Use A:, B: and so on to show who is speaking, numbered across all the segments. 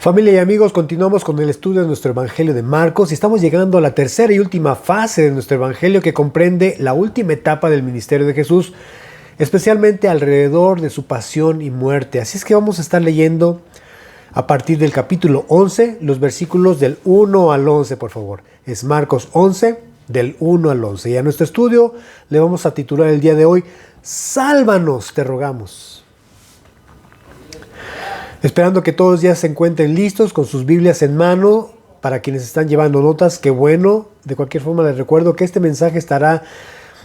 A: Familia y amigos, continuamos con el estudio de nuestro Evangelio de Marcos y estamos llegando a la tercera y última fase de nuestro Evangelio que comprende la última etapa del ministerio de Jesús, especialmente alrededor de su pasión y muerte. Así es que vamos a estar leyendo a partir del capítulo 11, los versículos del 1 al 11, por favor. Es Marcos 11, del 1 al 11. Y a nuestro estudio le vamos a titular el día de hoy, Sálvanos, te rogamos. Esperando que todos ya se encuentren listos con sus Biblias en mano. Para quienes están llevando notas, qué bueno. De cualquier forma les recuerdo que este mensaje estará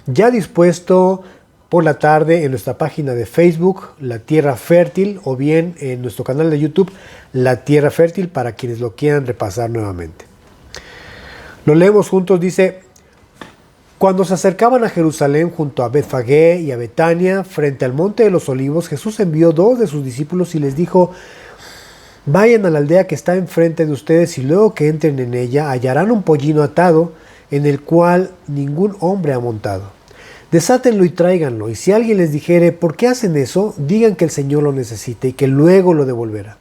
A: ya dispuesto por la tarde en nuestra página de Facebook, La Tierra Fértil, o bien en nuestro canal de YouTube, La Tierra Fértil, para quienes lo quieran repasar nuevamente. Lo leemos juntos, dice: Cuando se acercaban a Jerusalén junto a Betfagé y a Betania, frente al monte de los Olivos, Jesús envió 2 de sus discípulos y les dijo: Vayan a la aldea que está enfrente de ustedes y luego que entren en ella hallarán un pollino atado en el cual ningún hombre ha montado. Desátenlo y tráiganlo, y si alguien les dijere ¿por qué hacen eso?, digan que el Señor lo necesita y que luego lo devolverá.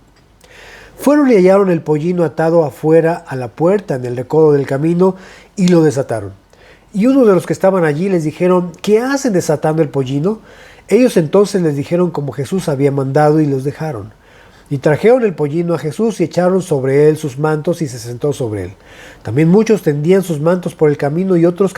A: Fueron y hallaron el pollino atado afuera a la puerta en el recodo del camino y lo desataron. Y uno de los que estaban allí les dijeron: ¿qué hacen desatando el pollino? Ellos entonces les dijeron como Jesús había mandado y los dejaron. Y trajeron el pollino a Jesús y echaron sobre él sus mantos y se sentó sobre él. También muchos tendían sus mantos por el camino y otros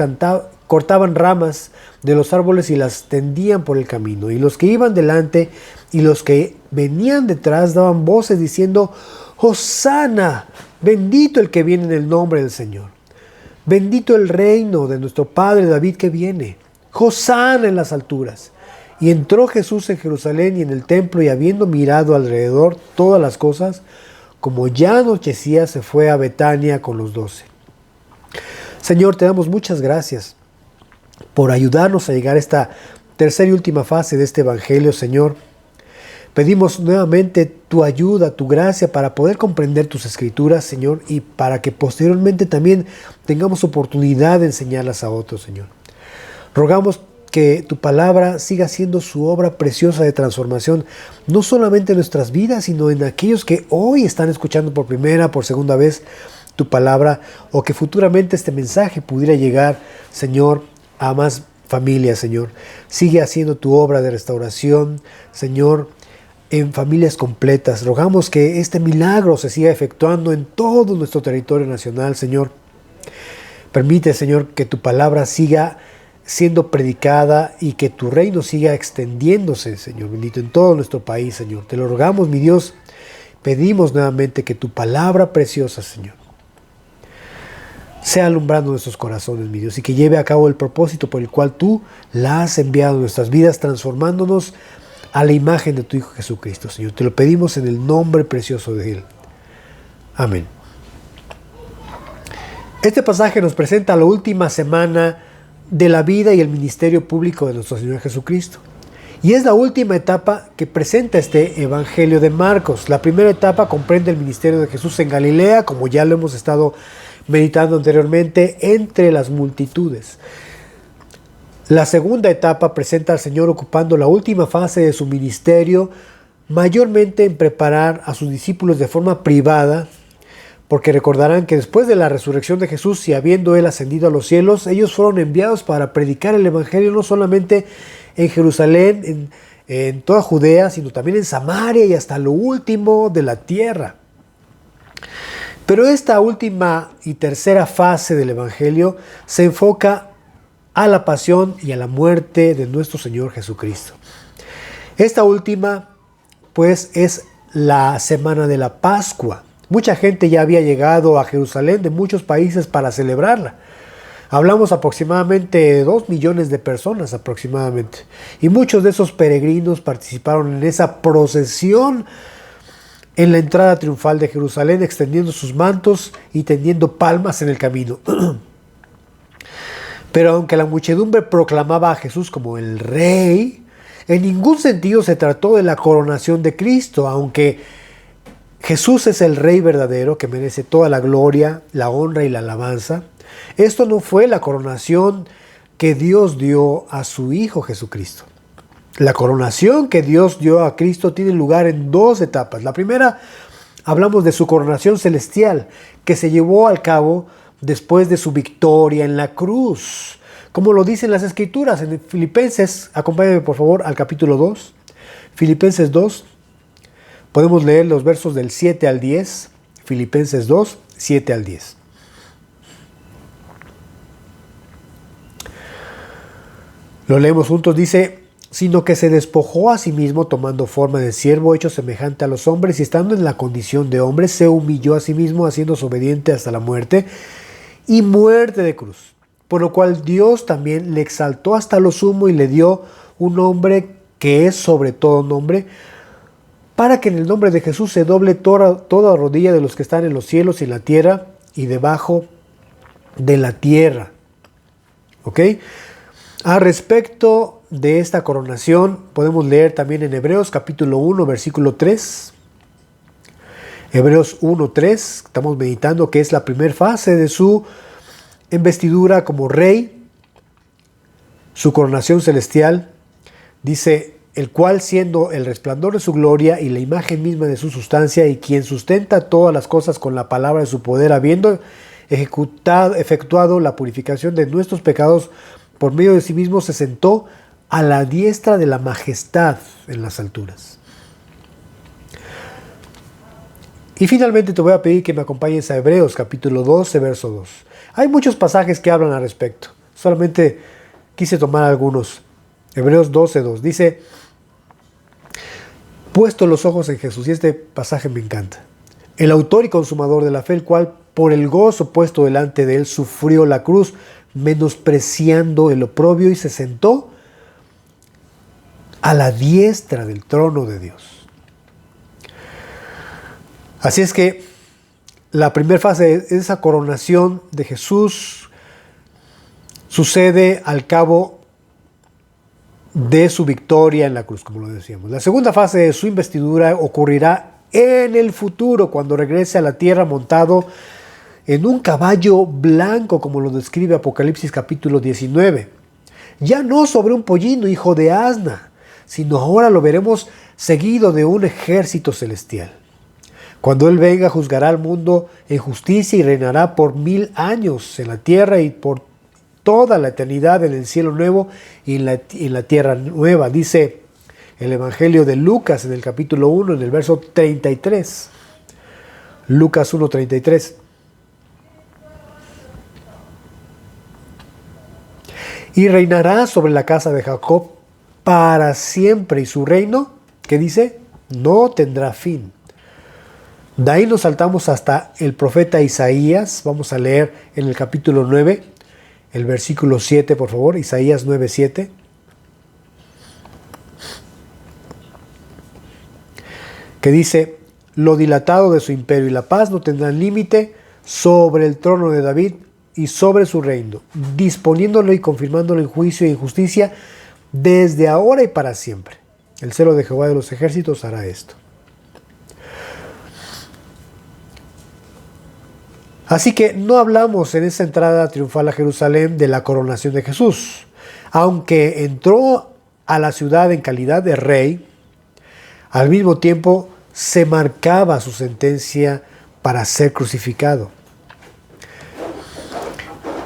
A: cortaban ramas de los árboles y las tendían por el camino. Y los que iban delante y los que venían detrás daban voces diciendo: Hosana, bendito el que viene en el nombre del Señor. Bendito el reino de nuestro padre David que viene. Hosana en las alturas. Y entró Jesús en Jerusalén y en el templo, y habiendo mirado alrededor todas las cosas, como ya anochecía, se fue a Betania con los 12. Señor, te damos muchas gracias por ayudarnos a llegar a esta tercera y última fase de este Evangelio, Señor. Pedimos nuevamente tu ayuda, tu gracia para poder comprender tus escrituras, Señor, y para que posteriormente también tengamos oportunidad de enseñarlas a otros, Señor. Rogamos que tu palabra siga siendo su obra preciosa de transformación, no solamente en nuestras vidas, sino en aquellos que hoy están escuchando por primera, por segunda vez tu palabra, o que futuramente este mensaje pudiera llegar, Señor, a más familias, Señor. Sigue haciendo tu obra de restauración, Señor, en familias completas. Rogamos que este milagro se siga efectuando en todo nuestro territorio nacional, Señor. Permite, Señor, que tu palabra siga siendo predicada y que tu reino siga extendiéndose, Señor bendito, en todo nuestro país, Señor. Te lo rogamos, mi Dios. Pedimos nuevamente que tu palabra preciosa, Señor, sea alumbrando nuestros corazones, mi Dios, y que lleve a cabo el propósito por el cual tú la has enviado en nuestras vidas, transformándonos a la imagen de tu Hijo Jesucristo, Señor. Te lo pedimos en el nombre precioso de Él. Amén. Este pasaje nos presenta la última semana de la vida y el ministerio público de nuestro Señor Jesucristo. Y es la última etapa que presenta este Evangelio de Marcos. La primera etapa comprende el ministerio de Jesús en Galilea, como ya lo hemos estado meditando anteriormente, entre las multitudes. La segunda etapa presenta al Señor ocupando la última fase de su ministerio, mayormente en preparar a sus discípulos de forma privada, porque recordarán que después de la resurrección de Jesús y habiendo Él ascendido a los cielos, ellos fueron enviados para predicar el Evangelio no solamente en Jerusalén, en toda Judea, sino también en Samaria y hasta lo último de la tierra. Pero esta última y tercera fase del Evangelio se enfoca a la pasión y a la muerte de nuestro Señor Jesucristo. Esta última, pues, es la semana de la Pascua. Mucha gente ya había llegado a Jerusalén de muchos países para celebrarla. Hablamos aproximadamente de 2 millones de personas aproximadamente. Y muchos de esos peregrinos participaron en esa procesión en la entrada triunfal de Jerusalén, extendiendo sus mantos y tendiendo palmas en el camino. Pero aunque la muchedumbre proclamaba a Jesús como el Rey, en ningún sentido se trató de la coronación de Cristo, aunque Jesús es el Rey verdadero que merece toda la gloria, la honra y la alabanza. Esto no fue la coronación que Dios dio a su Hijo Jesucristo. La coronación que Dios dio a Cristo tiene lugar en 2 etapas. La primera hablamos de su coronación celestial que se llevó al cabo después de su victoria en la cruz. Como lo dicen las Escrituras en Filipenses, acompáñame por favor al capítulo 2, Filipenses 2, podemos leer los versos del 7 al 10, Filipenses 2, 7 al 10. Lo leemos juntos, dice: sino que se despojó a sí mismo tomando forma de siervo hecho semejante a los hombres y estando en la condición de hombre se humilló a sí mismo haciéndose obediente hasta la muerte y muerte de cruz. Por lo cual Dios también le exaltó hasta lo sumo y le dio un nombre que es sobre todo nombre, para que en el nombre de Jesús se doble toda rodilla de los que están en los cielos y en la tierra y debajo de la tierra. ¿Ok? A respecto de esta coronación, podemos leer también en Hebreos capítulo 1, versículo 3. Hebreos 1, 3, estamos meditando que es la primera fase de su investidura como rey, su coronación celestial. Dice: el cual siendo el resplandor de su gloria y la imagen misma de su sustancia y quien sustenta todas las cosas con la palabra de su poder, habiendo efectuado la purificación de nuestros pecados, por medio de sí mismo se sentó a la diestra de la majestad en las alturas. Y finalmente te voy a pedir que me acompañes a Hebreos capítulo 12, verso 2. Hay muchos pasajes que hablan al respecto. Solamente quise tomar algunos. Hebreos 12, 2. Dice: puesto los ojos en Jesús. Y este pasaje me encanta. El autor y consumador de la fe, el cual por el gozo puesto delante de él sufrió la cruz, menospreciando el oprobio, y se sentó a la diestra del trono de Dios. Así es que la primera fase de esa coronación de Jesús sucede al cabo de su victoria en la cruz, como lo decíamos. La segunda fase de su investidura ocurrirá en el futuro, cuando regrese a la tierra montado en un caballo blanco, como lo describe Apocalipsis capítulo 19. Ya no sobre un pollino, hijo de asna, sino ahora lo veremos seguido de un ejército celestial. Cuando Él venga, juzgará al mundo en justicia y reinará por 1000 años en la tierra y por toda la eternidad en el cielo nuevo y en la tierra nueva. Dice el Evangelio de Lucas en el capítulo 1, en el verso 33. Lucas 1, 33. Y reinará sobre la casa de Jacob para siempre, y su reino, ¿qué dice? No tendrá fin. De ahí nos saltamos hasta el profeta Isaías. Vamos a leer en el capítulo 9, el versículo 7, por favor. Isaías 9, 7. Que dice: lo dilatado de su imperio y la paz no tendrán límite sobre el trono de David y sobre su reino, disponiéndolo y confirmándolo en juicio y en justicia desde ahora y para siempre. El celo de Jehová de los ejércitos hará esto. Así que no hablamos en esa entrada triunfal a Jerusalén de la coronación de Jesús. Aunque entró a la ciudad en calidad de rey, al mismo tiempo se marcaba su sentencia para ser crucificado.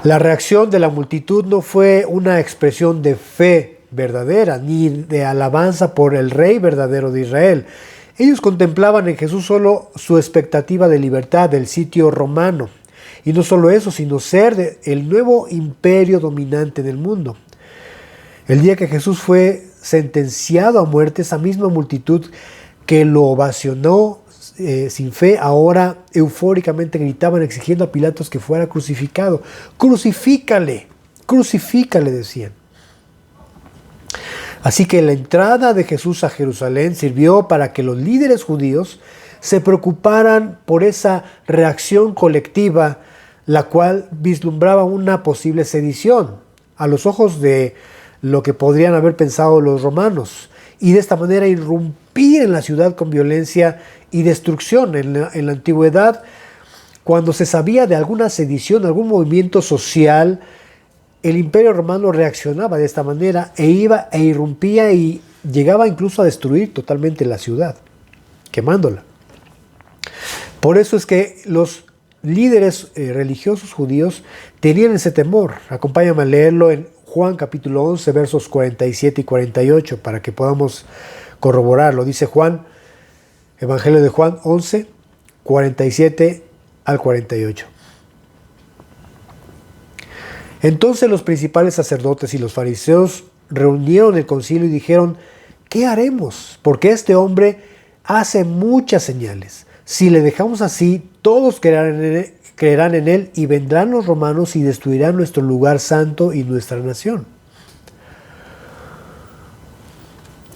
A: La reacción de la multitud no fue una expresión de fe verdadera, ni de alabanza por el Rey verdadero de Israel. Ellos contemplaban en Jesús solo su expectativa de libertad del sitio romano. Y no solo eso, sino ser el nuevo imperio dominante del mundo. El día que Jesús fue sentenciado a muerte, esa misma multitud que lo ovacionó sin fe, ahora eufóricamente gritaban exigiendo a Pilatos que fuera crucificado. ¡Crucifícale! ¡Crucifícale!, decían. Así que la entrada de Jesús a Jerusalén sirvió para que los líderes judíos se preocuparan por esa reacción colectiva, la cual vislumbraba una posible sedición a los ojos de lo que podrían haber pensado los romanos, y de esta manera irrumpir en la ciudad con violencia y destrucción. En la antigüedad, cuando se sabía de alguna sedición, algún movimiento social, el Imperio Romano reaccionaba de esta manera e iba e irrumpía y llegaba incluso a destruir totalmente la ciudad, quemándola. Por eso es que los líderes religiosos judíos tenían ese temor. Acompáñame a leerlo en Juan capítulo 11, versos 47 y 48, para que podamos corroborarlo. Dice Juan, Evangelio de Juan 11, 47 al 48. Entonces los principales sacerdotes y los fariseos reunieron el concilio y dijeron: ¿qué haremos? Porque este hombre hace muchas señales. Si le dejamos así, todos creerán en él y vendrán los romanos y destruirán nuestro lugar santo y nuestra nación.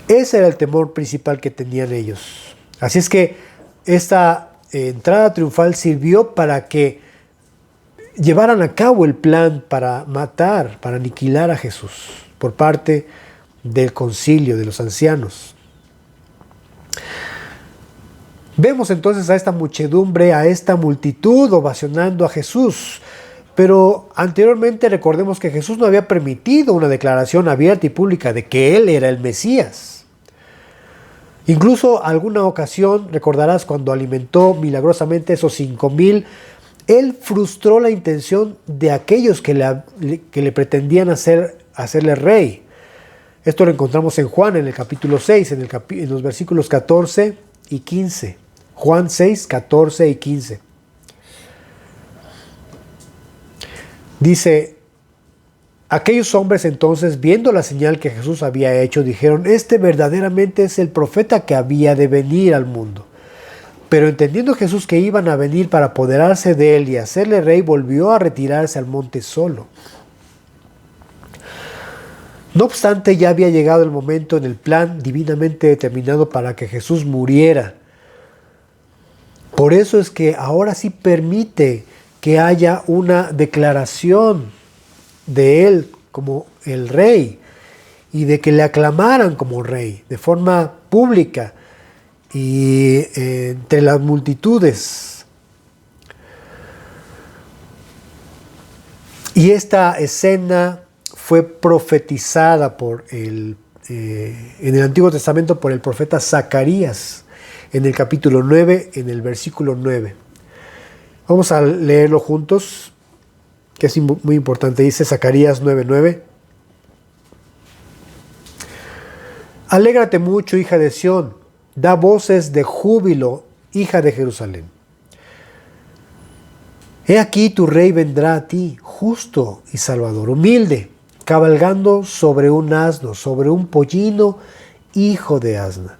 A: Ese era el temor principal que tenían ellos. Así es que esta entrada triunfal sirvió para que llevaran a cabo el plan para matar, para aniquilar a Jesús por parte del concilio de los ancianos. Vemos entonces a esta muchedumbre, a esta multitud ovacionando a Jesús. Pero anteriormente recordemos que Jesús no había permitido una declaración abierta y pública de que Él era el Mesías. Incluso alguna ocasión, recordarás, cuando alimentó milagrosamente esos 5,000, Él frustró la intención de aquellos que le pretendían hacerle rey. Esto lo encontramos en Juan, en el capítulo 6, en los versículos 14 y 15. Juan 6, 14 y 15. Dice: aquellos hombres entonces, viendo la señal que Jesús había hecho, dijeron: este verdaderamente es el profeta que había de venir al mundo. Pero entendiendo Jesús que iban a venir para apoderarse de él y hacerle rey, volvió a retirarse al monte solo. No obstante, ya había llegado el momento en el plan divinamente determinado para que Jesús muriera. Por eso es que ahora sí permite que haya una declaración de él como el rey y de que le aclamaran como rey de forma pública y entre las multitudes. Y esta escena fue profetizada en el Antiguo Testamento por el profeta Zacarías en el capítulo 9, en el versículo 9. Vamos a leerlo juntos, que es muy importante. Dice Zacarías 9:9. Alégrate mucho, hija de Sión, da voces de júbilo, hija de Jerusalén. He aquí tu rey vendrá a ti, justo y salvador, humilde, cabalgando sobre un asno, sobre un pollino, hijo de asna.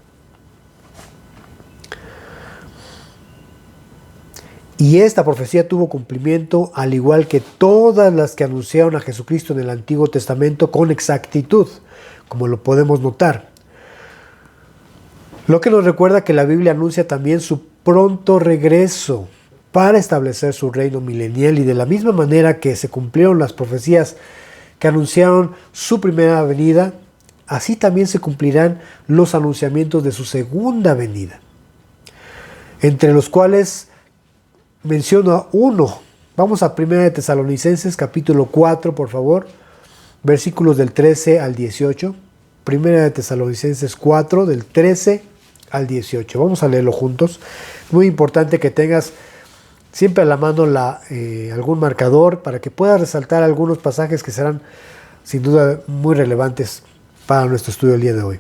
A: Y esta profecía tuvo cumplimiento, al igual que todas las que anunciaron a Jesucristo en el Antiguo Testamento con exactitud, como lo podemos notar. Lo que nos recuerda que la Biblia anuncia también su pronto regreso para establecer su reino milenial, y de la misma manera que se cumplieron las profecías que anunciaron su primera venida, así también se cumplirán los anunciamientos de su segunda venida, entre los cuales menciono a uno. Vamos a 1 de Tesalonicenses capítulo 4, por favor, versículos del 13 al 18. 1 de Tesalonicenses 4, del 13 al 18. Vamos a leerlo juntos. Muy importante que tengas siempre a la mano algún marcador para que puedas resaltar algunos pasajes que serán sin duda muy relevantes para nuestro estudio el día de hoy.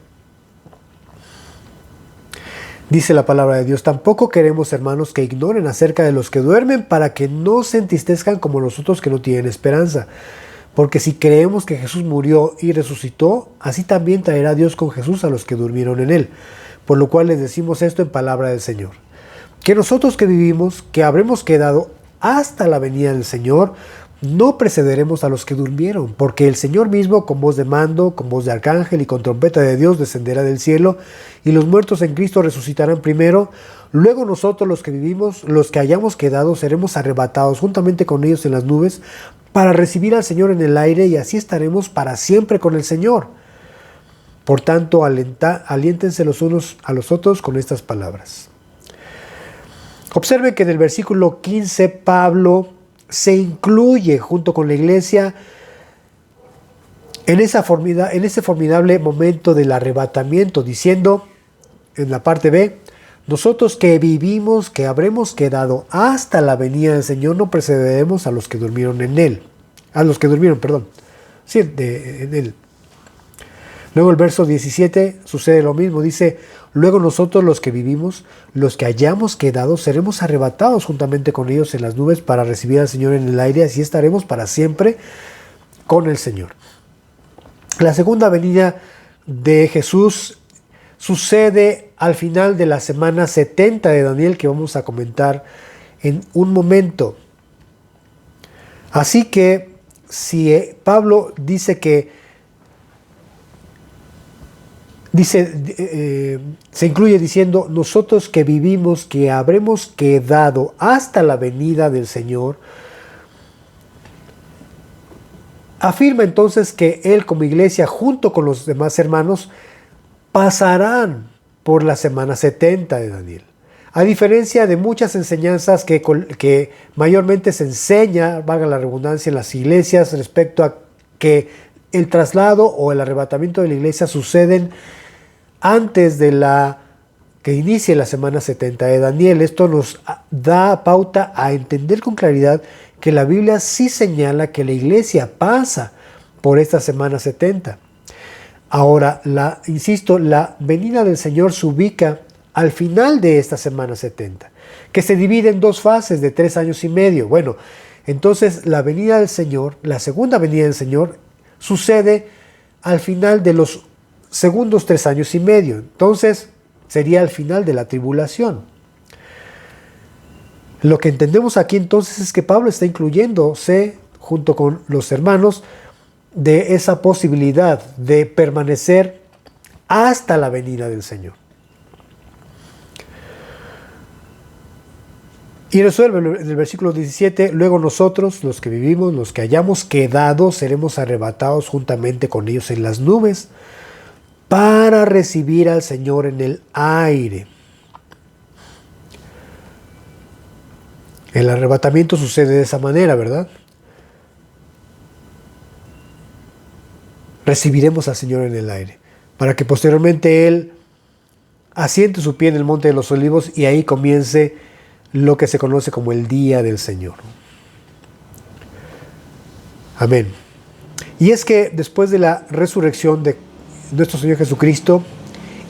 A: Dice la palabra de Dios: tampoco queremos, hermanos, que ignoren acerca de los que duermen, para que no se entristezcan como nosotros que no tienen esperanza. Porque si creemos que Jesús murió y resucitó, así también traerá Dios con Jesús a los que durmieron en él. Por lo cual les decimos esto en palabra del Señor: que nosotros que vivimos, que habremos quedado hasta la venida del Señor, no precederemos a los que durmieron, porque el Señor mismo, con voz de mando, con voz de arcángel y con trompeta de Dios, descenderá del cielo, y los muertos en Cristo resucitarán primero. Luego nosotros, los que vivimos, los que hayamos quedado, seremos arrebatados juntamente con ellos en las nubes, para recibir al Señor en el aire, y así estaremos para siempre con el Señor. Por tanto, aliéntense los unos a los otros con estas palabras. Observen que en el versículo 15 Pablo se incluye junto con la iglesia en ese formidable momento del arrebatamiento, diciendo en la parte B: nosotros que vivimos, que habremos quedado hasta la venida del Señor, no precederemos a los que durmieron en Él. A los que durmieron, perdón. Sí, en Él. Luego el verso 17 sucede lo mismo. Dice, luego nosotros los que vivimos, los que hayamos quedado, seremos arrebatados juntamente con ellos en las nubes para recibir al Señor en el aire. Así estaremos para siempre con el Señor. La segunda venida de Jesús sucede al final de la semana 70 de Daniel, que vamos a comentar en un momento. Así que si Pablo dice que se incluye diciendo, nosotros que vivimos, que habremos quedado hasta la venida del Señor, afirma entonces que él como iglesia, junto con los demás hermanos, pasarán por la semana 70 de Daniel. A diferencia de muchas enseñanzas que mayormente se enseña, valga la redundancia, en las iglesias respecto a que el traslado o el arrebatamiento de la iglesia suceden antes de que inicie la semana 70 de Daniel. Esto nos da pauta a entender con claridad que la Biblia sí señala que la iglesia pasa por esta semana 70. Ahora, insisto, la venida del Señor se ubica al final de esta semana 70, que se divide en dos fases de 3 años y medio. Bueno, entonces la venida del Señor, la segunda venida del Señor, sucede al final de los segundos 3 años y medio. Entonces, sería al final de la tribulación. Lo que entendemos aquí entonces es que Pablo está incluyéndose, junto con los hermanos, de esa posibilidad de permanecer hasta la venida del Señor. Y resuelve en el versículo 17, luego nosotros, los que vivimos, los que hayamos quedado, seremos arrebatados juntamente con ellos en las nubes para recibir al Señor en el aire. El arrebatamiento sucede de esa manera, ¿verdad? Recibiremos al Señor en el aire, para que posteriormente Él asiente su pie en el monte de los olivos y ahí comience lo que se conoce como el día del Señor. Amén. Y es que después de la resurrección de nuestro Señor Jesucristo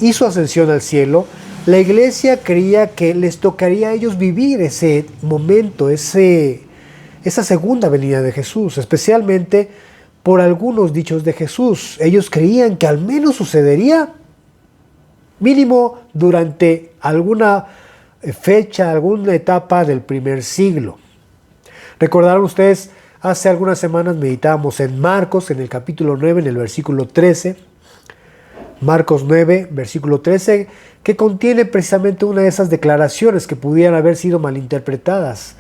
A: y su ascensión al cielo, la iglesia creía que les tocaría a ellos vivir ese momento, esa segunda venida de Jesús, especialmente por algunos dichos de Jesús. Ellos creían que al menos sucedería mínimo durante alguna fecha, alguna etapa del primer siglo. Recordarán ustedes, hace algunas semanas meditábamos en Marcos, en el capítulo 9, en el versículo 13. Marcos 9, versículo 13, que contiene precisamente una de esas declaraciones que pudieran haber sido malinterpretadas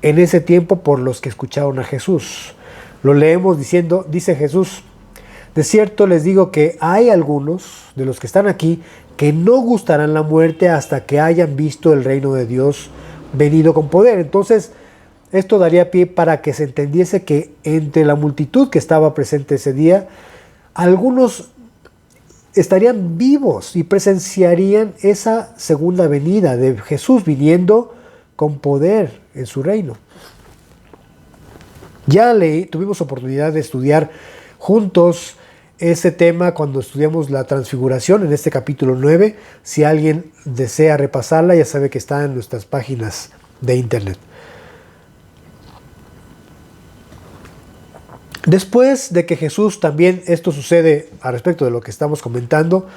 A: en ese tiempo por los que escucharon a Jesús. Lo leemos diciendo, dice Jesús, de cierto les digo que hay algunos de los que están aquí que no gustarán la muerte hasta que hayan visto el reino de Dios venido con poder. Entonces, esto daría pie para que se entendiese que entre la multitud que estaba presente ese día, algunos estarían vivos y presenciarían esa segunda venida de Jesús viniendo con poder en su reino. Ya tuvimos oportunidad de estudiar juntos ese tema cuando estudiamos la transfiguración en este capítulo 9. Si alguien desea repasarla, ya sabe que está en nuestras páginas de internet. Después de que Jesús, también esto sucede a respecto de lo que estamos comentando,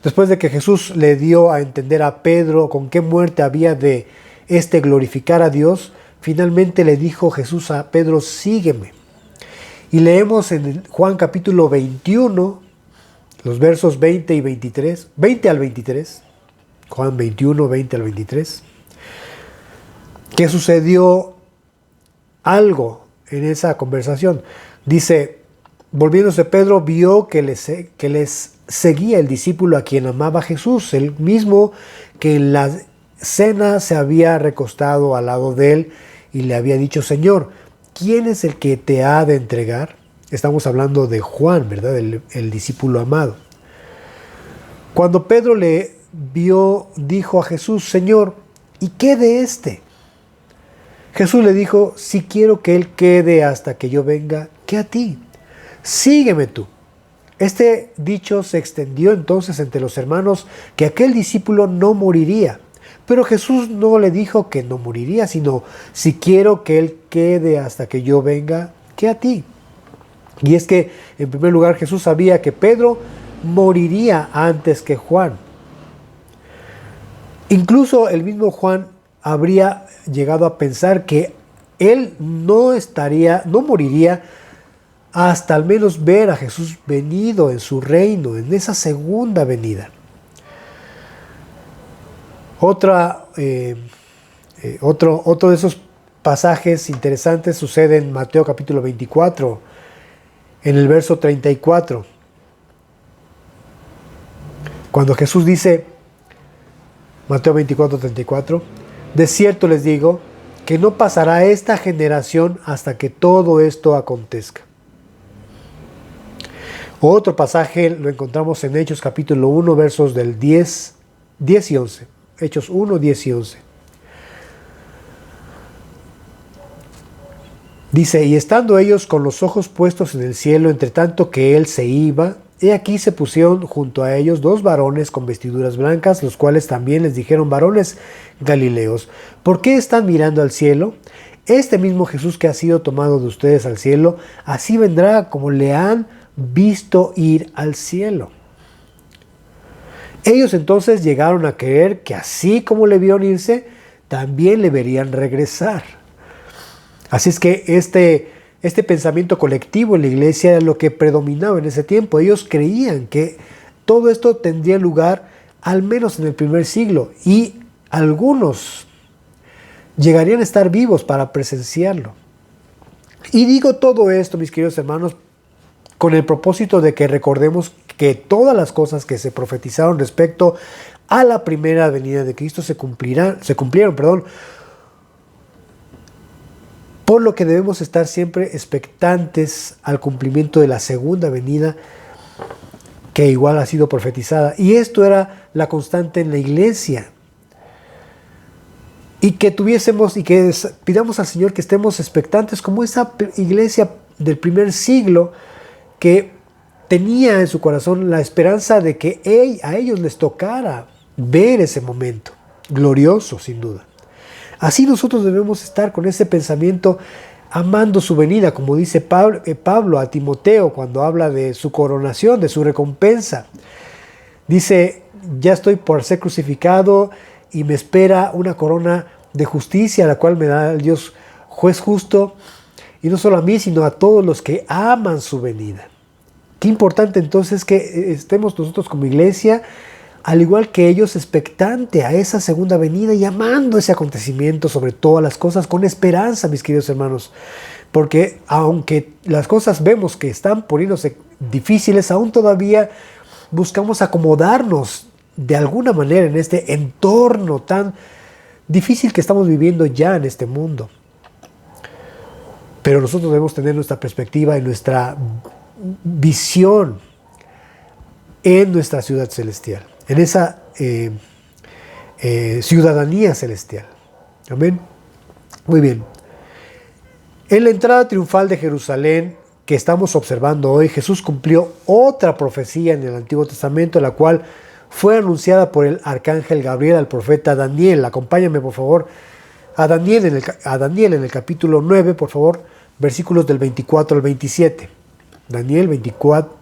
A: después de que Jesús le dio a entender a Pedro con qué muerte había de glorificar a Dios, finalmente le dijo Jesús a Pedro, sígueme. Y leemos en Juan capítulo 21, los versos 20 y 23, 20 al 23, Juan 21, 20 al 23, que sucedió algo en esa conversación. Dice, volviéndose Pedro, vio que les seguía el discípulo a quien amaba Jesús, el mismo que en la cena se había recostado al lado de él y le había dicho, Señor, ¿quién es el que te ha de entregar? Estamos hablando de Juan, ¿verdad? El discípulo amado. Cuando Pedro le dijo a Jesús: Señor, ¿y qué de este? Jesús le dijo: si quiero que él quede hasta que yo venga, ¿qué a ti? Sígueme tú. Este dicho se extendió entonces entre los hermanos, que aquel discípulo no moriría. Pero Jesús no le dijo que no moriría, sino: si quiero que él quede hasta que yo venga, ¿qué a ti? Y es que, en primer lugar, Jesús sabía que Pedro moriría antes que Juan. Incluso el mismo Juan habría llegado a pensar que él no moriría hasta al menos ver a Jesús venido en su reino, en esa segunda venida. Otro de esos pasajes interesantes sucede en Mateo capítulo 24, en el verso 34, cuando Jesús dice, Mateo 24, 34, de cierto les digo que no pasará esta generación hasta que todo esto acontezca. Otro pasaje lo encontramos en Hechos capítulo 1, versos del 10 y 11. Hechos 1, 10 y 11. Dice: y estando ellos con los ojos puestos en el cielo, entre tanto que él se iba, he aquí se pusieron junto a ellos dos varones con vestiduras blancas, los cuales también les dijeron: varones Galileos, ¿por qué están mirando al cielo? Este mismo Jesús que ha sido tomado de ustedes al cielo, así vendrá como le han visto ir al cielo. Ellos entonces llegaron a creer que así como le vieron irse, también le verían regresar. Así es que este pensamiento colectivo en la iglesia era lo que predominaba en ese tiempo. Ellos creían que todo esto tendría lugar al menos en el primer siglo, y algunos llegarían a estar vivos para presenciarlo. Y digo todo esto, mis queridos hermanos, con el propósito de que recordemos que todas las cosas que se profetizaron respecto a la primera venida de Cristo se cumplieron, por lo que debemos estar siempre expectantes al cumplimiento de la segunda venida, que igual ha sido profetizada. Y esto era la constante en la iglesia. Y que pidamos al Señor que estemos expectantes como esa iglesia del primer siglo, que tenía en su corazón la esperanza de que a ellos les tocara ver ese momento glorioso, sin duda. Así nosotros debemos estar con ese pensamiento, amando su venida, como dice Pablo a Timoteo cuando habla de su coronación, de su recompensa. Dice: ya estoy por ser crucificado y me espera una corona de justicia, la cual me da el Dios juez justo, y no solo a mí, sino a todos los que aman su venida. Qué importante entonces que estemos nosotros como iglesia, al igual que ellos, expectante a esa segunda venida y amando ese acontecimiento sobre todas las cosas, con esperanza, mis queridos hermanos. Porque aunque las cosas vemos que están poniéndose difíciles, aún todavía buscamos acomodarnos de alguna manera en este entorno tan difícil que estamos viviendo ya en este mundo. Pero nosotros debemos tener nuestra perspectiva y nuestra visión en nuestra ciudad celestial, en esa ciudadanía celestial. Amén. Muy bien. En la entrada triunfal de Jerusalén que estamos observando hoy, Jesús cumplió otra profecía en el Antiguo Testamento, la cual fue anunciada por el arcángel Gabriel al profeta Daniel. Acompáñame, por favor, a Daniel en el capítulo 9, por favor, versículos del 24 al 27. Daniel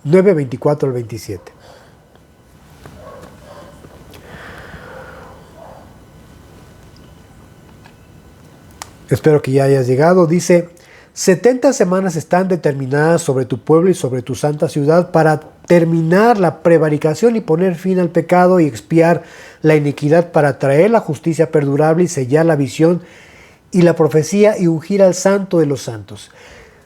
A: 9, 24 al 27. Espero que ya hayas llegado. Dice: 70 semanas están determinadas sobre tu pueblo y sobre tu santa ciudad para terminar la prevaricación y poner fin al pecado y expiar la iniquidad, para traer la justicia perdurable y sellar la visión y la profecía y ungir al santo de los santos.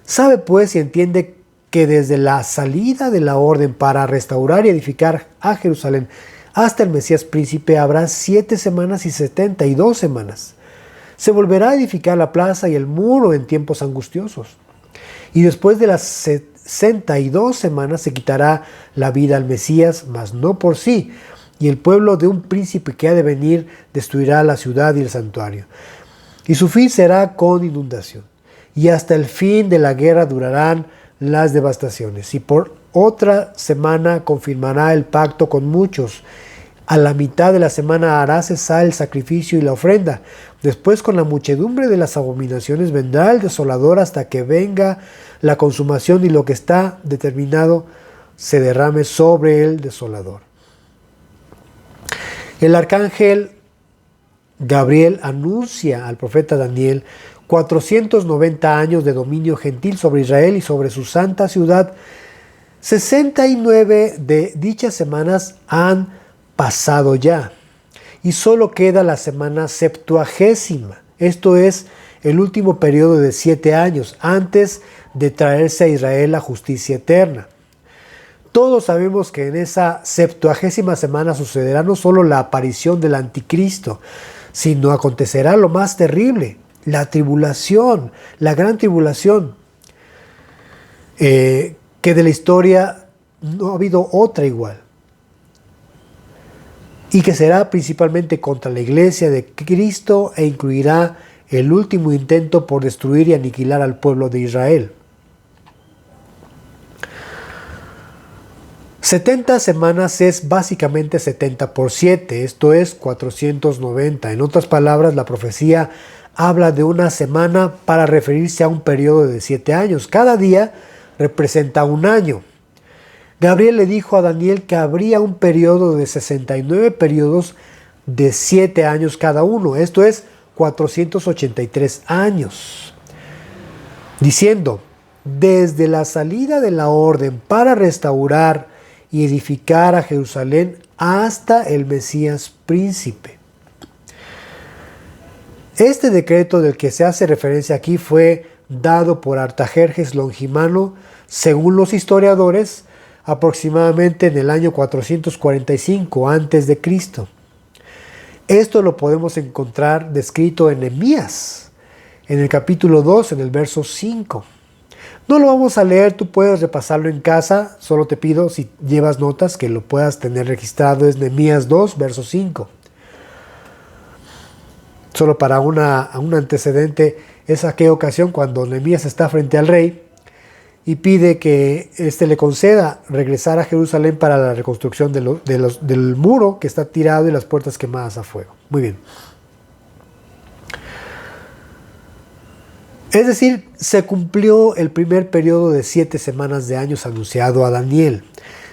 A: Sabe pues y entiende que desde la salida de la orden para restaurar y edificar a Jerusalén hasta el Mesías príncipe habrá 7 semanas y 72 semanas. Se volverá a edificar la plaza y el muro en tiempos angustiosos. Y después de las 62 semanas se quitará la vida al Mesías, mas no por sí. y el pueblo de un príncipe que ha de venir destruirá la ciudad y el santuario. Y su fin será con inundación. Y hasta el fin de la guerra durarán las devastaciones. Y por otra semana confirmará el pacto con muchos. A la mitad de la semana hará cesar el sacrificio y la ofrenda. Después, con la muchedumbre de las abominaciones, vendrá el desolador hasta que venga la consumación y lo que está determinado se derrame sobre el desolador. El arcángel Gabriel anuncia al profeta Daniel 490 años de dominio gentil sobre Israel y sobre su santa ciudad. 69 de dichas semanas han pasado ya y solo queda la semana septuagésima. Esto es el último periodo de 7 años antes de traerse a Israel la justicia eterna. Todos sabemos que en esa septuagésima semana sucederá no solo la aparición del anticristo, sino acontecerá lo más terrible, la tribulación, la gran tribulación, que de la historia no ha habido otra igual, y que será principalmente contra la iglesia de Cristo e incluirá el último intento por destruir y aniquilar al pueblo de Israel. 70 semanas es básicamente 70 por 7, esto es 490. En otras palabras, la profecía habla de una semana para referirse a un periodo de 7 años. Cada día representa un año. Gabriel le dijo a Daniel que habría un periodo de 69 periodos de 7 años cada uno, esto es 483 años, diciendo, desde la salida de la orden para restaurar y edificar a Jerusalén hasta el Mesías príncipe. Este decreto del que se hace referencia aquí fue dado por Artajerjes Longimano, según los historiadores, aproximadamente en el año 445 a.C. Esto lo podemos encontrar descrito en Nehemías, en el capítulo 2, en el verso 5. No lo vamos a leer, tú puedes repasarlo en casa, solo te pido, si llevas notas, que lo puedas tener registrado, es Nehemías 2, verso 5. Solo para un antecedente, es aquella ocasión cuando Nehemías está frente al rey y pide que éste le conceda regresar a Jerusalén para la reconstrucción del muro que está tirado y las puertas quemadas a fuego. Muy bien. Es decir, se cumplió el primer periodo de 7 semanas de años anunciado a Daniel.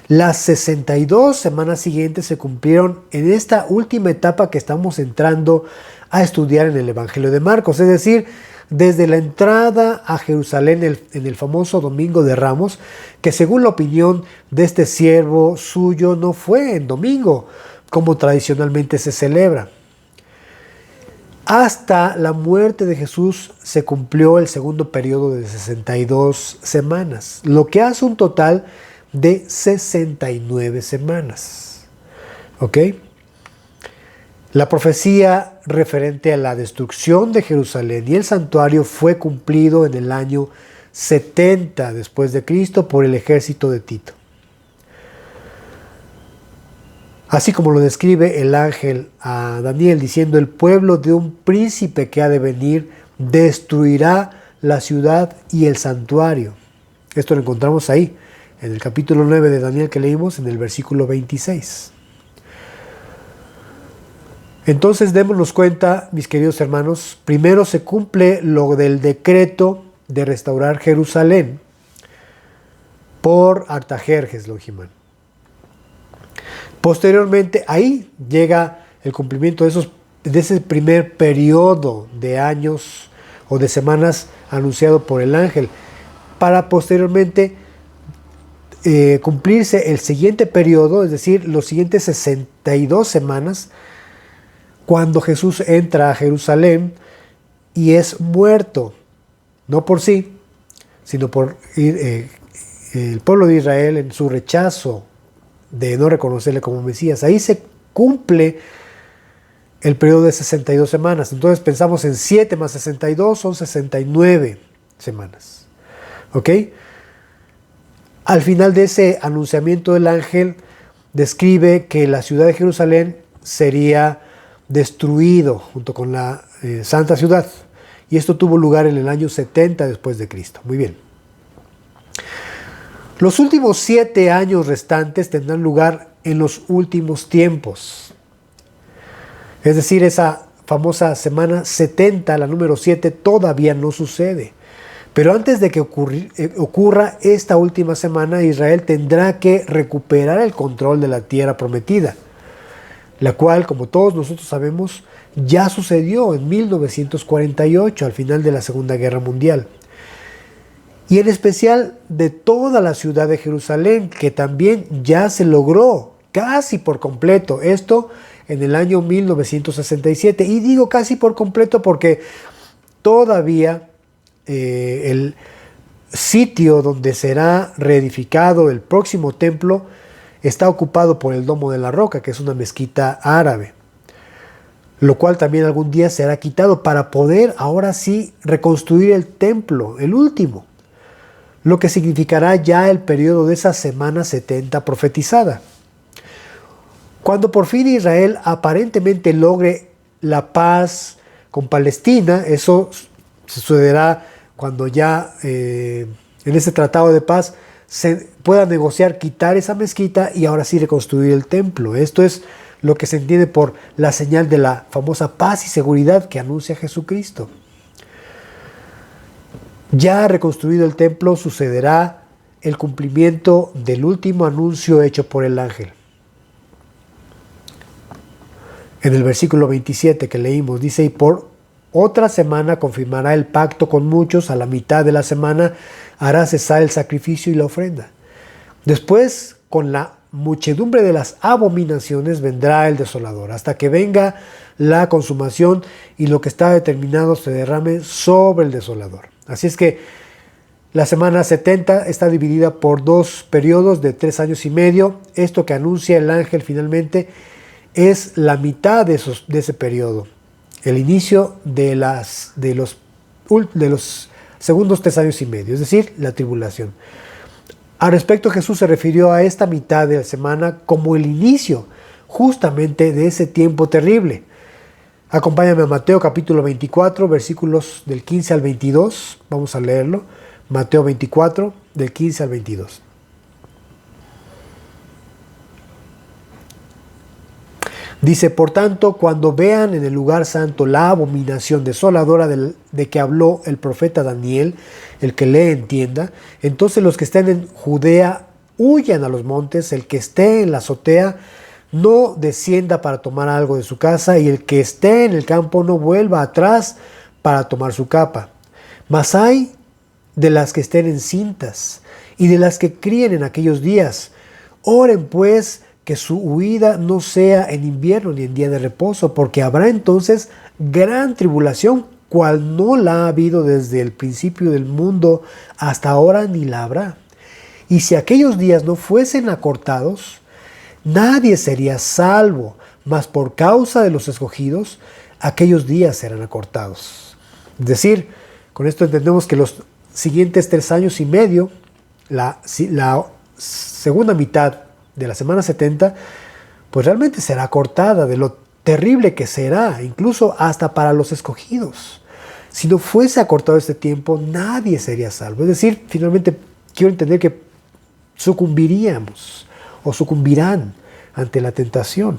A: Las 62 semanas siguientes se cumplieron en esta última etapa que estamos entrando a estudiar en el Evangelio de Marcos, es decir, desde la entrada a Jerusalén en el famoso Domingo de Ramos, que según la opinión de este siervo suyo no fue en domingo, como tradicionalmente se celebra. Hasta la muerte de Jesús se cumplió el segundo periodo de 62 semanas, lo que hace un total de 69 semanas. ¿Ok? La profecía referente a la destrucción de Jerusalén y el santuario fue cumplido en el año 70 después de Cristo por el ejército de Tito. Así como lo describe el ángel a Daniel diciendo, el pueblo de un príncipe que ha de venir destruirá la ciudad y el santuario. Esto lo encontramos ahí, en el capítulo 9 de Daniel que leímos, en el versículo 26. Entonces démonos cuenta, mis queridos hermanos, primero se cumple lo del decreto de restaurar Jerusalén por Artajerjes Longimano. Posteriormente, ahí llega el cumplimiento de ese primer periodo de años o de semanas anunciado por el ángel, para posteriormente cumplirse el siguiente periodo, es decir, los siguientes 62 semanas, cuando Jesús entra a Jerusalén y es muerto, no por sí, sino por el pueblo de Israel en su rechazo de no reconocerle como Mesías. Ahí se cumple el periodo de 62 semanas. Entonces pensamos en 7 más 62 son 69 semanas. ¿Ok? Al final de ese anunciamiento del ángel, describe que la ciudad de Jerusalén sería destruido junto con la santa ciudad. Y esto tuvo lugar en el año 70 después de Cristo. Muy bien. Los últimos 7 años restantes tendrán lugar en los últimos tiempos. Es decir, esa famosa semana 70, la número 7, todavía no sucede. Pero antes de que ocurra esta última semana, Israel tendrá que recuperar el control de la tierra prometida, la cual, como todos nosotros sabemos, ya sucedió en 1948, al final de la Segunda Guerra Mundial. Y en especial de toda la ciudad de Jerusalén, que también ya se logró casi por completo. Esto en el año 1967. Y digo casi por completo porque todavía el sitio donde será reedificado el próximo templo está ocupado por el Domo de la Roca, que es una mezquita árabe, lo cual también algún día será quitado para poder ahora sí reconstruir el templo, el último, lo que significará ya el periodo de esa semana 70 profetizada. Cuando por fin Israel aparentemente logre la paz con Palestina, eso sucederá cuando ya en ese tratado de paz se pueda negociar quitar esa mezquita y ahora sí reconstruir el templo. Esto es lo que se entiende por la señal de la famosa paz y seguridad que anuncia Jesucristo. Ya reconstruido el templo, sucederá el cumplimiento del último anuncio hecho por el ángel. En el versículo 27 que leímos, dice: y por otra semana confirmará el pacto con muchos, a la mitad de la semana hará cesar el sacrificio y la ofrenda. Después, con la muchedumbre de las abominaciones, vendrá el desolador, hasta que venga la consumación y lo que está determinado se derrame sobre el desolador. Así es que la semana 70 está dividida por 2 periodos de 3 años y medio. Esto que anuncia el ángel finalmente es la mitad de ese periodo, el inicio de los segundos 3 años y medio, es decir, la tribulación. Al respecto, Jesús se refirió a esta mitad de la semana como el inicio justamente de ese tiempo terrible. Acompáñame a Mateo capítulo 24, versículos del 15 al 22. Vamos a leerlo. Mateo 24, del 15 al 22. Dice: por tanto, cuando vean en el lugar santo la abominación desoladora de que habló el profeta Daniel, el que lee entienda, entonces los que estén en Judea huyan a los montes, el que esté en la azotea no descienda para tomar algo de su casa, y el que esté en el campo no vuelva atrás para tomar su capa. Mas ay de las que estén encintas y de las que críen en aquellos días. Oren pues que su huida no sea en invierno ni en día de reposo, porque habrá entonces gran tribulación, cual no la ha habido desde el principio del mundo hasta ahora, ni la habrá. Y si aquellos días no fuesen acortados, nadie sería salvo, mas por causa de los escogidos, aquellos días serán acortados. Es decir, con esto entendemos que los siguientes 3 años y medio, la segunda mitad de la semana 70, pues realmente será cortada de lo terrible que será, incluso hasta para los escogidos. Si no fuese acortado este tiempo, nadie sería salvo. Es decir, finalmente quiero entender que sucumbiríamos o sucumbirán ante la tentación,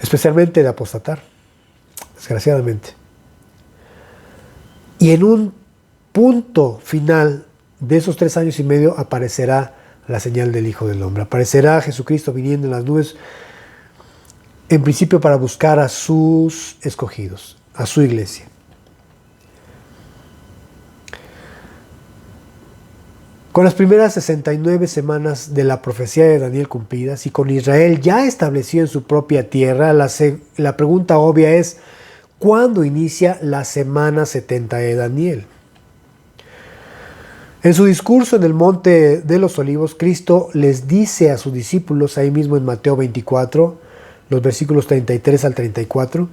A: especialmente de apostatar, desgraciadamente. Y en un punto final de esos 3 años y medio aparecerá la señal del Hijo del Hombre. Aparecerá Jesucristo viniendo en las nubes, en principio para buscar a sus escogidos, a su iglesia. Con las primeras 69 semanas de la profecía de Daniel cumplidas y con Israel ya establecido en su propia tierra, la pregunta obvia es: ¿cuándo inicia la semana 70 de Daniel? En su discurso en el Monte de los Olivos, Cristo les dice a sus discípulos, ahí mismo en Mateo 24, los versículos 33 al 34,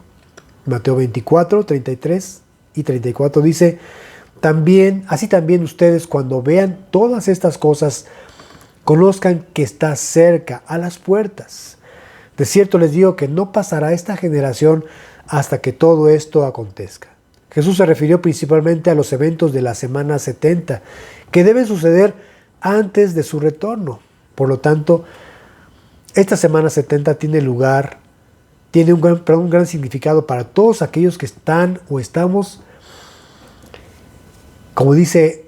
A: Mateo 24, 33 y 34, dice: así también ustedes, cuando vean todas estas cosas conozcan que está cerca, a las puertas. De cierto les digo que no pasará esta generación hasta que todo esto acontezca. Jesús se refirió principalmente a los eventos de la semana 70, que deben suceder antes de su retorno. Por lo tanto, esta semana 70 tiene un gran significado para todos aquellos que están o estamos, como dice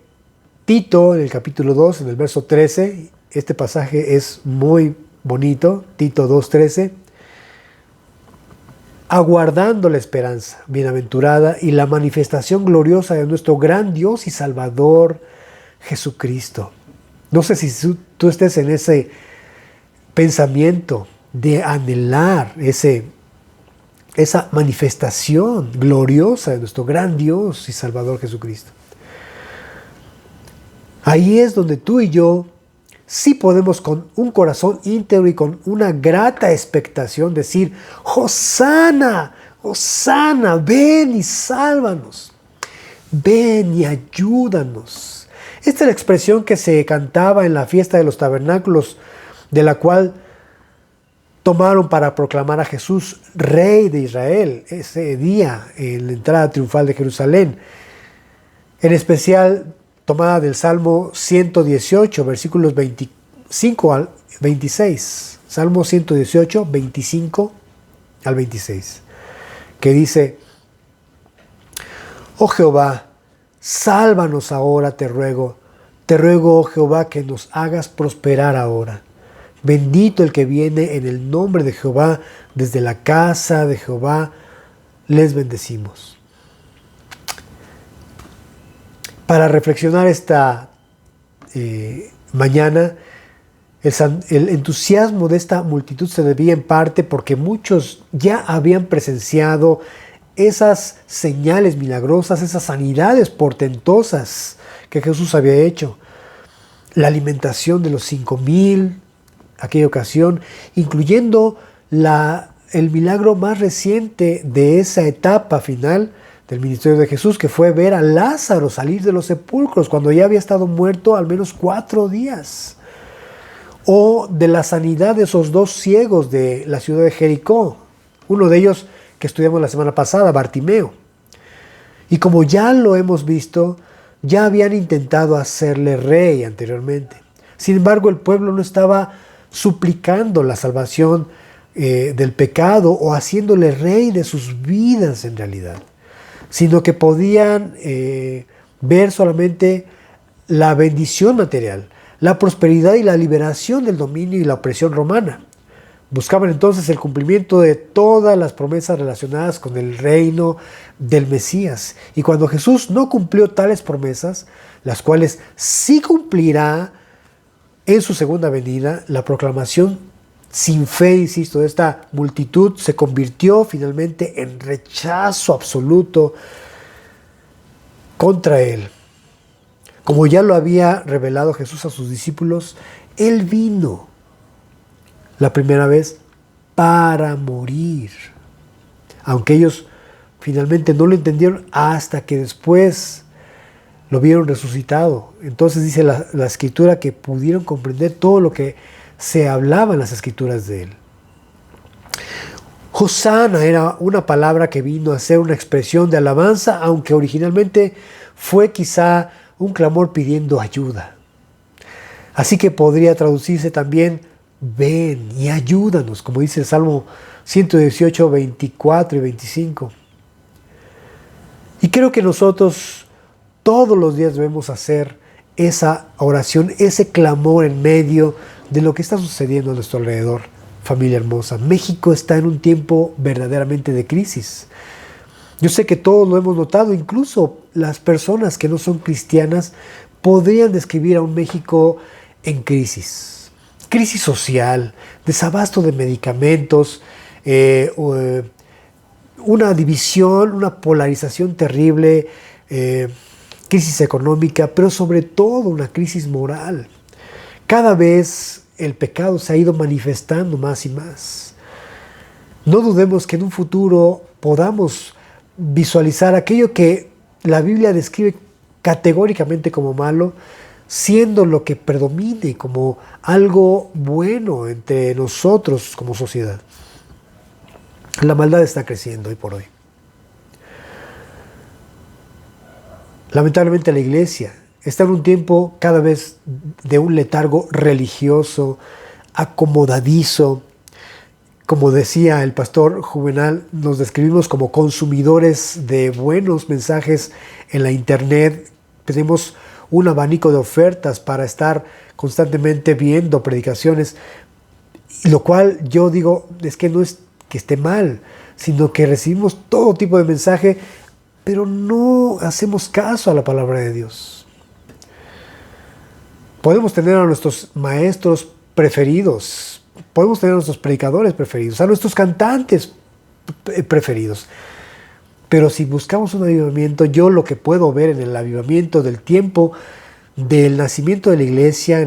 A: Tito en el capítulo 2, en el verso 13, este pasaje es muy bonito, Tito 2:13, aguardando la esperanza bienaventurada y la manifestación gloriosa de nuestro gran Dios y Salvador Jesucristo. No sé si tú estés en ese pensamiento de anhelar esa manifestación gloriosa de nuestro gran Dios y Salvador Jesucristo. Ahí es donde tú y yo sí podemos con un corazón íntegro y con una grata expectación decir: Hosana, Hosana, ven y sálvanos, ven y ayúdanos. Esta es la expresión que se cantaba en la fiesta de los tabernáculos, de la cual tomaron para proclamar a Jesús Rey de Israel ese día en la entrada triunfal de Jerusalén. En especial tomada del Salmo 118, versículos 25 al 26. Salmo 118, 25 al 26. Que dice: Oh Jehová, sálvanos ahora, te ruego, oh Jehová, que nos hagas prosperar ahora. Bendito el que viene en el nombre de Jehová, desde la casa de Jehová les bendecimos. Para reflexionar esta mañana, el entusiasmo de esta multitud se debía en parte porque muchos ya habían presenciado esas señales milagrosas, esas sanidades portentosas que Jesús había hecho. La alimentación de los 5,000, aquella ocasión, incluyendo el milagro más reciente de esa etapa final del ministerio de Jesús, que fue ver a Lázaro salir de los sepulcros cuando ya había estado muerto al menos 4 días. O de la sanidad de esos 2 ciegos de la ciudad de Jericó, uno de ellos que estudiamos la semana pasada, Bartimeo. Y como ya lo hemos visto, ya habían intentado hacerle rey anteriormente. Sin embargo, el pueblo no estaba suplicando la salvación del pecado o haciéndole rey de sus vidas en realidad, sino que podían ver solamente la bendición material, la prosperidad y la liberación del dominio y la opresión romana. Buscaban entonces el cumplimiento de todas las promesas relacionadas con el reino del Mesías. Y cuando Jesús no cumplió tales promesas, las cuales sí cumplirá en su segunda venida, la proclamación sin fe, insisto, de esta multitud se convirtió finalmente en rechazo absoluto contra él. Como ya lo había revelado Jesús a sus discípulos, él vino la primera vez para morir. Aunque ellos finalmente no lo entendieron hasta que después lo vieron resucitado. Entonces dice la Escritura que pudieron comprender todo lo que se hablaba en las Escrituras de él. Hosana era una palabra que vino a ser una expresión de alabanza, aunque originalmente fue quizá un clamor pidiendo ayuda. Así que podría traducirse también: ven y ayúdanos, como dice el Salmo 118, 24 y 25. Y creo que nosotros todos los días debemos hacer esa oración, ese clamor en medio de lo que está sucediendo a nuestro alrededor. Familia hermosa, México está en un tiempo verdaderamente de crisis. Yo sé que todos lo hemos notado, incluso las personas que no son cristianas podrían describir a un México en crisis. Crisis social, desabasto de medicamentos, una división, una polarización terrible, crisis económica, pero sobre todo una crisis moral. Cada vez el pecado se ha ido manifestando más y más. No dudemos que en un futuro podamos visualizar aquello que la Biblia describe categóricamente como malo, siendo lo que predomine como algo bueno entre nosotros como sociedad. La maldad está creciendo hoy por hoy. Lamentablemente la iglesia está en un tiempo cada vez de un letargo religioso, acomodadizo. Como decía el pastor Juvenal, nos describimos como consumidores de buenos mensajes en la internet. Tenemos un abanico de ofertas para estar constantemente viendo predicaciones, lo cual yo digo, es que no es que esté mal, sino que recibimos todo tipo de mensaje, pero no hacemos caso a la palabra de Dios. Podemos tener a nuestros maestros preferidos, podemos tener a nuestros predicadores preferidos, a nuestros cantantes preferidos. Pero si buscamos un avivamiento, yo lo que puedo ver en el avivamiento del tiempo del nacimiento de la iglesia,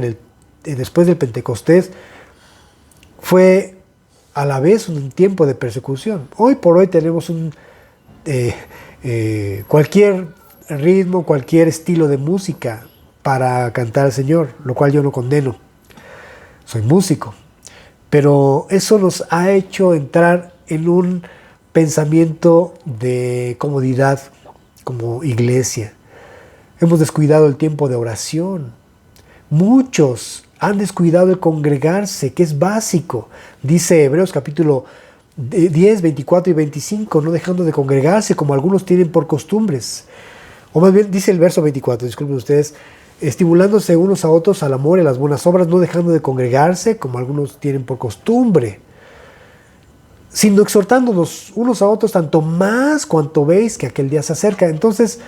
A: después del Pentecostés, fue a la vez un tiempo de persecución. Hoy por hoy tenemos cualquier ritmo, cualquier estilo de música para cantar al Señor, lo cual yo no condeno. Soy músico. Pero eso nos ha hecho entrar en un pensamiento de comodidad como iglesia. Hemos descuidado el tiempo de oración. Muchos han descuidado el congregarse, que es básico. Dice Hebreos capítulo 10, 24 y 25, no dejando de congregarse como algunos tienen por costumbres. O más bien dice el verso 24, disculpen ustedes, estimulándose unos a otros al amor y a las buenas obras, no dejando de congregarse como algunos tienen por costumbre, sino exhortándonos unos a otros tanto más cuanto veis que aquel día se acerca. Entonces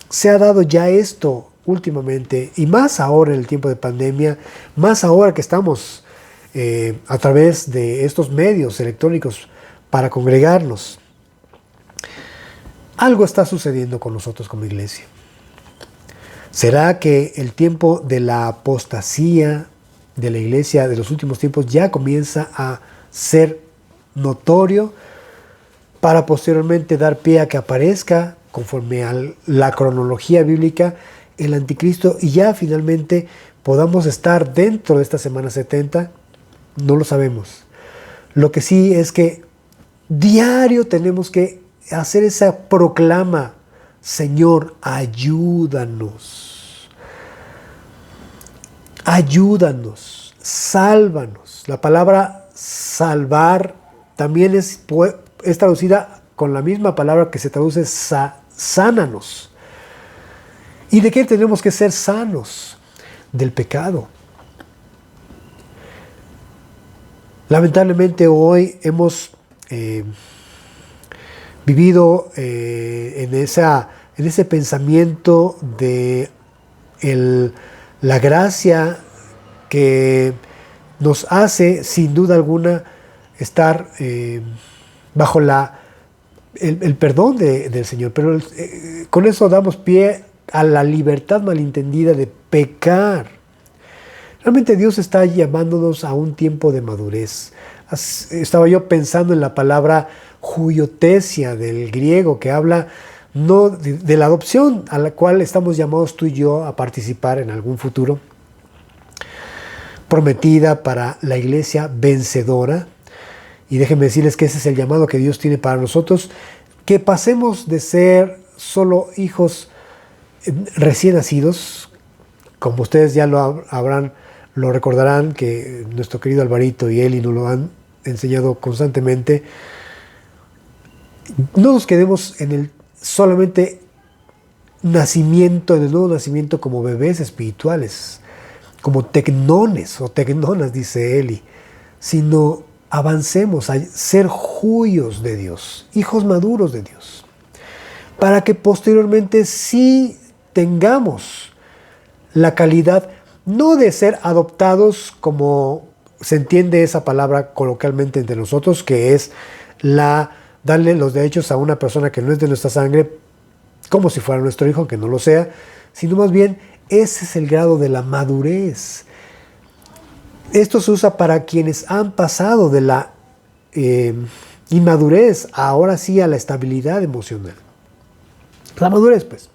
A: se ha dado ya esto últimamente, y más ahora en el tiempo de pandemia, más ahora que estamos a través de estos medios electrónicos para congregarnos. Algo está sucediendo con nosotros como iglesia. ¿Será que el tiempo de la apostasía de la iglesia de los últimos tiempos ya comienza a ser notorio para posteriormente dar pie a que aparezca, conforme a la cronología bíblica, el anticristo y ya finalmente podamos estar dentro de esta semana 70? No lo sabemos. Lo que sí es que diario tenemos que hacer esa proclama: Señor, ayúdanos. Ayúdanos, sálvanos. La palabra salvar también es traducida con la misma palabra que se traduce sánanos. ¿Y de qué tenemos que ser sanos? Del pecado. Lamentablemente hoy hemos vivido en ese pensamiento de la gracia que nos hace sin duda alguna estar bajo el perdón del Señor, pero con eso damos pie a la libertad malentendida de pecar. Realmente Dios está llamándonos a un tiempo de madurez. Estaba yo pensando en la palabra huiotesia del griego, que habla no de la adopción a la cual estamos llamados tú y yo a participar en algún futuro, prometida para la iglesia vencedora. Y déjenme decirles que ese es el llamado que Dios tiene para nosotros, que pasemos de ser solo hijos recién nacidos, como ustedes ya lo recordarán, que nuestro querido Alvarito y Eli nos lo han enseñado constantemente. No nos quedemos en el solamente nacimiento, en el nuevo nacimiento, como bebés espirituales, como tecnones o tecnonas, dice Eli, sino avancemos a ser juyos de Dios, hijos maduros de Dios, para que posteriormente sí tengamos la calidad, no de ser adoptados como se entiende esa palabra coloquialmente entre nosotros, que es darle los derechos a una persona que no es de nuestra sangre, como si fuera nuestro hijo, que no lo sea, sino más bien ese es el grado de la madurez. Esto se usa para quienes han pasado de la inmadurez, ahora sí, a la estabilidad emocional. La madurez, pues.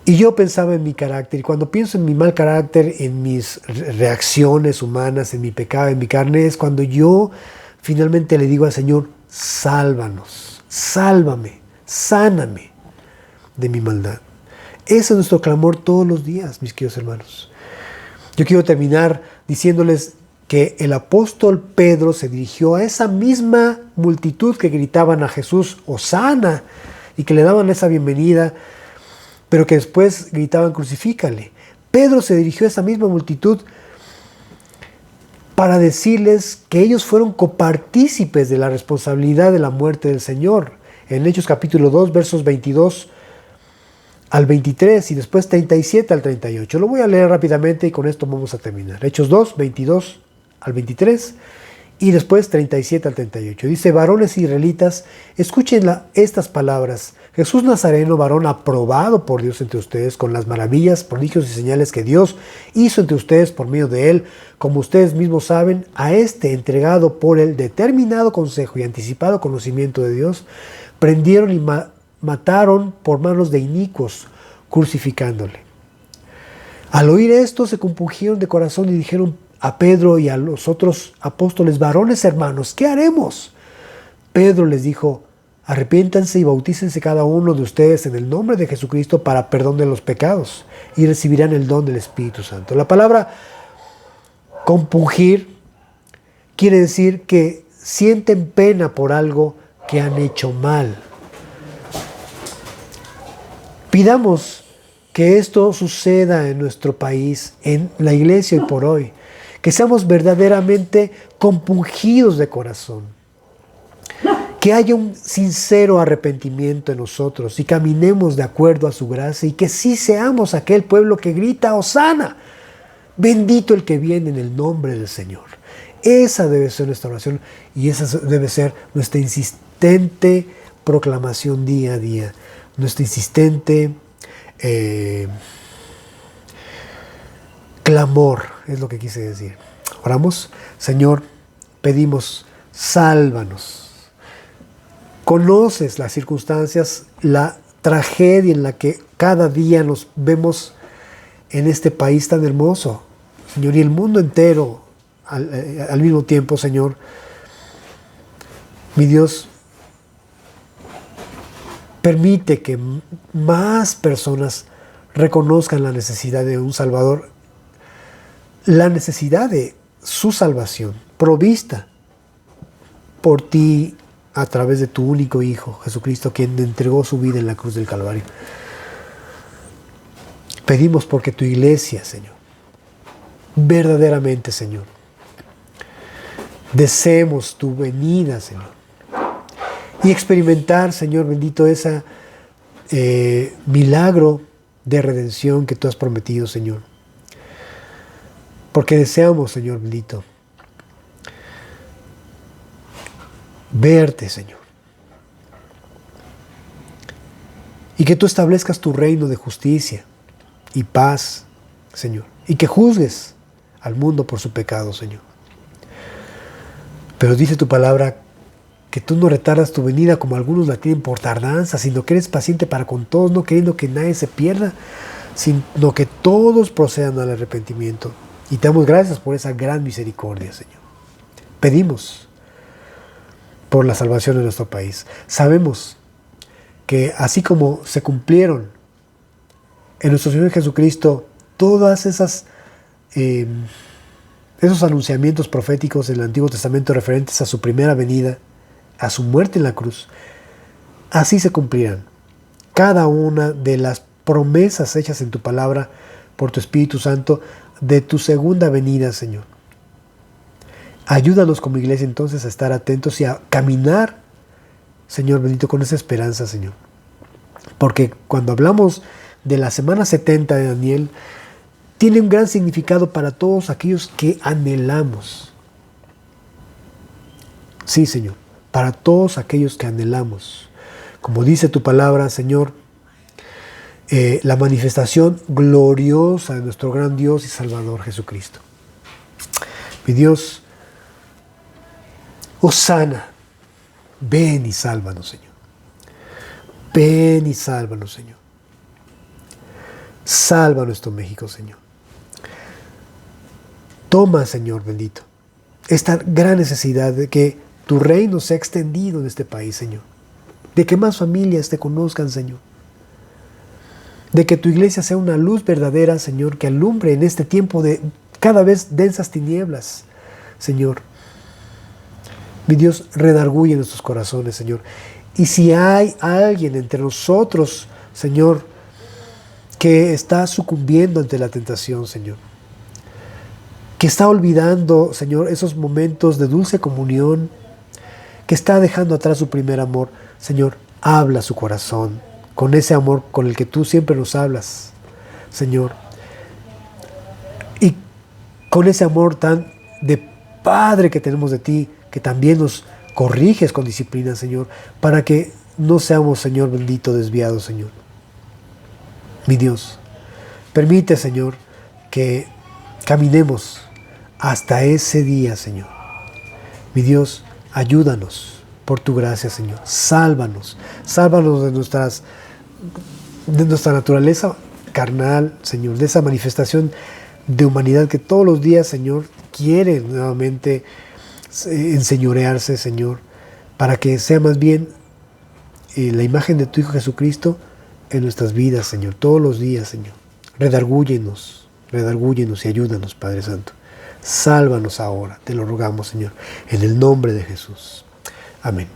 A: Y yo pensaba en mi carácter, y cuando pienso en mi mal carácter, en mis reacciones humanas, en mi pecado, en mi carne, es cuando yo finalmente le digo al Señor, sálvanos, sálvame, sáname de mi maldad. Ese es nuestro clamor todos los días, mis queridos hermanos. Yo quiero terminar diciéndoles que el apóstol Pedro se dirigió a esa misma multitud que gritaban a Jesús, Hosana, y que le daban esa bienvenida, pero que después gritaban, crucifícale. Pedro se dirigió a esa misma multitud para decirles que ellos fueron copartícipes de la responsabilidad de la muerte del Señor. En Hechos capítulo 2, versos 22 al 23 y después 37 al 38. Lo voy a leer rápidamente y con esto vamos a terminar. Hechos 2, 22 al 23 y después 37 al 38. Dice, varones israelitas, escuchen estas palabras. Jesús Nazareno, varón aprobado por Dios entre ustedes, con las maravillas, prodigios y señales que Dios hizo entre ustedes por medio de él, como ustedes mismos saben, a este entregado por el determinado consejo y anticipado conocimiento de Dios, prendieron y mataron por manos de inicuos, crucificándole. Al oír esto se compungieron de corazón y dijeron a Pedro y a los otros apóstoles, varones hermanos, ¿qué haremos? Pedro les dijo, arrepiéntanse y bautícense cada uno de ustedes en el nombre de Jesucristo para perdón de los pecados y recibirán el don del Espíritu Santo. La palabra compungir quiere decir que sienten pena por algo que han hecho mal. Pidamos que esto suceda en nuestro país, en la iglesia hoy por hoy, que seamos verdaderamente compungidos de corazón, que haya un sincero arrepentimiento en nosotros y caminemos de acuerdo a su gracia y que sí seamos aquel pueblo que grita, Hosana, bendito el que viene en el nombre del Señor. Esa debe ser nuestra oración y esa debe ser nuestra insistente proclamación día a día, nuestra insistente clamor, es lo que quise decir. Oramos, Señor, pedimos, sálvanos. Conoces las circunstancias, la tragedia en la que cada día nos vemos en este país tan hermoso, Señor, y el mundo entero al mismo tiempo, Señor. Mi Dios, permite que más personas reconozcan la necesidad de un Salvador, la necesidad de su salvación, provista por ti a través de tu único Hijo, Jesucristo, quien entregó su vida en la cruz del Calvario. Pedimos porque tu iglesia, Señor, verdaderamente, Señor, deseemos tu venida, Señor, y experimentar, Señor bendito, ese milagro de redención que tú has prometido, Señor. Porque deseamos, Señor bendito, verte, Señor. Y que tú establezcas tu reino de justicia y paz, Señor. Y que juzgues al mundo por su pecado, Señor. Pero dice tu palabra que tú no retardas tu venida como algunos la tienen por tardanza, sino que eres paciente para con todos, no queriendo que nadie se pierda, sino que todos procedan al arrepentimiento. Y te damos gracias por esa gran misericordia, Señor. Pedimos por la salvación de nuestro país. Sabemos que así como se cumplieron en nuestro Señor Jesucristo todas esos anunciamientos proféticos en el Antiguo Testamento referentes a su primera venida, a su muerte en la cruz, así se cumplirán cada una de las promesas hechas en tu palabra por tu Espíritu Santo de tu segunda venida, Señor. Ayúdanos como iglesia entonces a estar atentos y a caminar, Señor bendito, con esa esperanza, Señor. Porque cuando hablamos de la semana 70 de Daniel, tiene un gran significado para todos aquellos que anhelamos. Sí, Señor, para todos aquellos que anhelamos. Como dice tu palabra, Señor, la manifestación gloriosa de nuestro gran Dios y Salvador Jesucristo. Mi Dios, Hosana, ven y sálvanos, Señor. Ven y sálvanos, Señor. Salva nuestro México, Señor. Toma, Señor bendito, esta gran necesidad de que tu reino sea extendido en este país, Señor. De que más familias te conozcan, Señor. De que tu iglesia sea una luz verdadera, Señor, que alumbre en este tiempo de cada vez densas tinieblas, Señor. Mi Dios, redarguye nuestros corazones, Señor. Y si hay alguien entre nosotros, Señor, que está sucumbiendo ante la tentación, Señor, que está olvidando, Señor, esos momentos de dulce comunión, que está dejando atrás su primer amor, Señor, habla a su corazón con ese amor con el que tú siempre nos hablas, Señor. Y con ese amor tan de Padre que tenemos de ti, que también nos corriges con disciplina, Señor, para que no seamos, Señor bendito, desviados, Señor. Mi Dios, permite, Señor, que caminemos hasta ese día, Señor. Mi Dios, ayúdanos por tu gracia, Señor. Sálvanos. Sálvanos de nuestra naturaleza carnal, Señor, de esa manifestación de humanidad que todos los días, Señor, quiere nuevamente enseñorearse, Señor, para que sea más bien la imagen de tu Hijo Jesucristo en nuestras vidas, Señor, todos los días, Señor. Redargúyenos y ayúdanos, Padre Santo. Sálvanos ahora, te lo rogamos, Señor, en el nombre de Jesús. Amén.